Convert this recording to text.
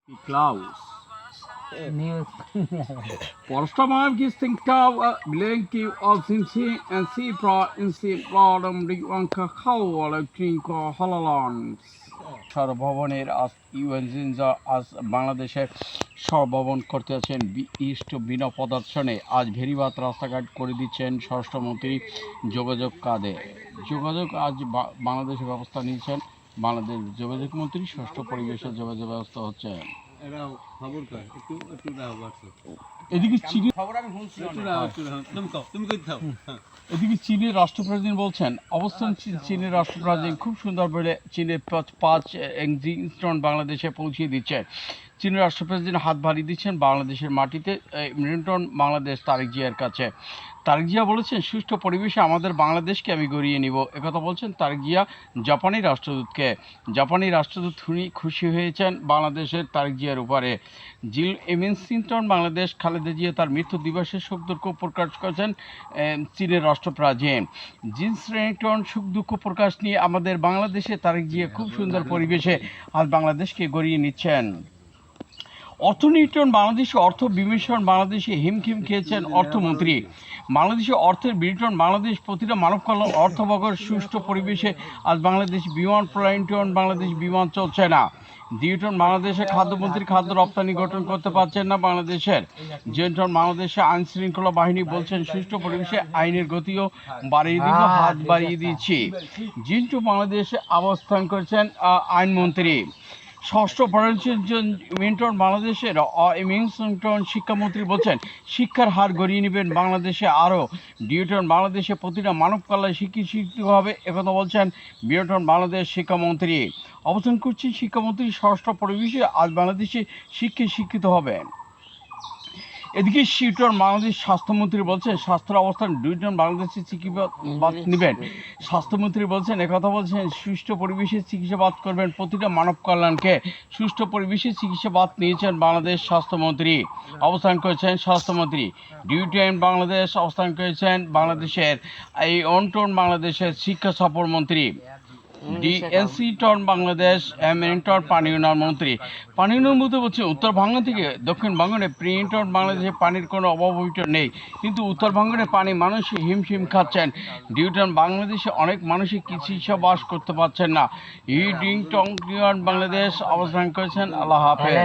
Klaus. News. Forstamam gistingtav blenki av sin si en si bra in si bradam rigwanka khawala kinko halalans. সর্বভবনের আজ ইউএনজিনজা আজ বাংলাদেশের সর্বভবন করতে আছেন ইষ্ট বিনা প্রদর্শনে আজ ভেরিবাত রাস্তাঘাট করে দিচ্ছেন স্বরাষ্ট্রমন্ত্রী যোগাযোগ কাঁধে যোগাযোগ আজ বাংলাদেশের ব্যবস্থা নিয়েছেন বাংলাদেশ যোগাযোগ মন্ত্রী ষষ্ঠ পরিবেশের যোগাযোগ ব্যবস্থা হচ্ছে এদিকে চীনের রাষ্ট্রপ্রধান বলছেন অবস্থান চীনের রাষ্ট্রপ্রধান খুব সুন্দর বলে চীনের 5 এক্সিস্টন বাংলাদেশে পৌঁছিয়ে দিচ্ছে চীনের রাষ্ট্রপ্রধান হাত বাড়িয়ে দিচ্ছেন বাংলাদেশের মাটিতে মিল্টন বাংলাদেশ তারেক জিয়ার কাছে তারেক জিয়া বলেছেন সুষ্ঠু পরিবেশে আমাদের বাংলাদেশকে আমি গড়িয়ে নিব একথা বলছেন তারেক জিয়া জাপানি রাষ্ট্রদূতকে জাপানি রাষ্ট্রদূত খুশি হয়েছেন বাংলাদেশের তারেক জিয়ার উপরে জিল এমিনসিংটন বাংলাদেশ খালেদা জিয়া তার মৃত্যু দিবসে শোক দুঃখ প্রকাশ করেছেন চীনের রাষ্ট্রপ্রধান জিল শ্রেণীটন শোক দুঃখ প্রকাশ নিয়ে আমাদের বাংলাদেশে তারেক জিয়া খুব সুন্দর পরিবেশে আজ বাংলাদেশকে গড়িয়ে নিচ্ছেন অর্থনীতিন বাংলাদেশে অর্থ বিমিশন বাংলাদেশে হিমখিম খেয়েছেন অর্থমন্ত্রী বাংলাদেশে অর্থের বিটন বাংলাদেশ প্রতিটা মানব কল্যাণ অর্থবগর সুষ্ঠু পরিবেশে আজ বাংলাদেশ বিমান প্রণয়ন বাংলাদেশ বিমান চলছে না ডিউটন বাংলাদেশে খাদ্যমন্ত্রী খাদ্য রপ্তানি গঠন করতে পারছেন না বাংলাদেশের জেন্টন বাংলাদেশে আইন শৃঙ্খলা বাহিনী বলছেন সুষ্ঠু পরিবেশে আইনের গতিও বাড়িয়ে দিব হাত বাড়িয়ে দিচ্ছি জিন্টু বাংলাদেশে অবস্থান করছেন আইনমন্ত্রী ষষ্ঠ মিন্টন বাংলাদেশের মিন্টন শিক্ষামন্ত্রী বলছেন শিক্ষার হার গড়িয়ে নেবেন বাংলাদেশে আরও ডিউটন বাংলাদেশে প্রতিটা মানব কল্যাণ শিক্ষিত হবে একথা বলছেন বিউটন বাংলাদেশ শিক্ষামন্ত্রী অবস্থান করছেন শিক্ষামন্ত্রী ষষ্ঠ পরিবেশে আজ বাংলাদেশে শিক্ষিত হবে এদিকে শিউটন বাংলাদেশ স্বাস্থ্যমন্ত্রী বলছেন স্বাস্থ্যের অবস্থান দুইজন বাংলাদেশে চিকিৎসাবাদ নেবেন স্বাস্থ্যমন্ত্রী বলছেন একথা বলছেন সুষ্ঠু পরিবেশে চিকিৎসাবাদ করবেন প্রতিটা মানব কল্যাণকে সুষ্ঠু পরিবেশে চিকিৎসাবাদ নিয়েছেন বাংলাদেশ স্বাস্থ্যমন্ত্রী অবস্থান করেছেন স্বাস্থ্যমন্ত্রী ডিউটেন বাংলাদেশ অবস্থান করেছেন বাংলাদেশের এই অন্টন বাংলাদেশের শিক্ষা সফর মন্ত্রী ডিএনসিটন বাংলাদেশ এমএনটন পানি উন্নয়ন মন্ত্রী পানি উন্নয়ন মন্ত্রী বলছে উত্তরবঙ্গ থেকে দক্ষিণবঙ্গে প্রিন্টন বাংলাদেশে পানির কোনো অভাব নেই কিন্তু উত্তরবঙ্গে পানি মানুষ হিমশিম খাচ্ছেন ডিউটন বাংলাদেশে অনেক মানুষই চিকিৎসা বাস করতে পারছেন না ইডিংটন বাংলাদেশ অবস্থান করেছেন আল্লাহ হাফেজ।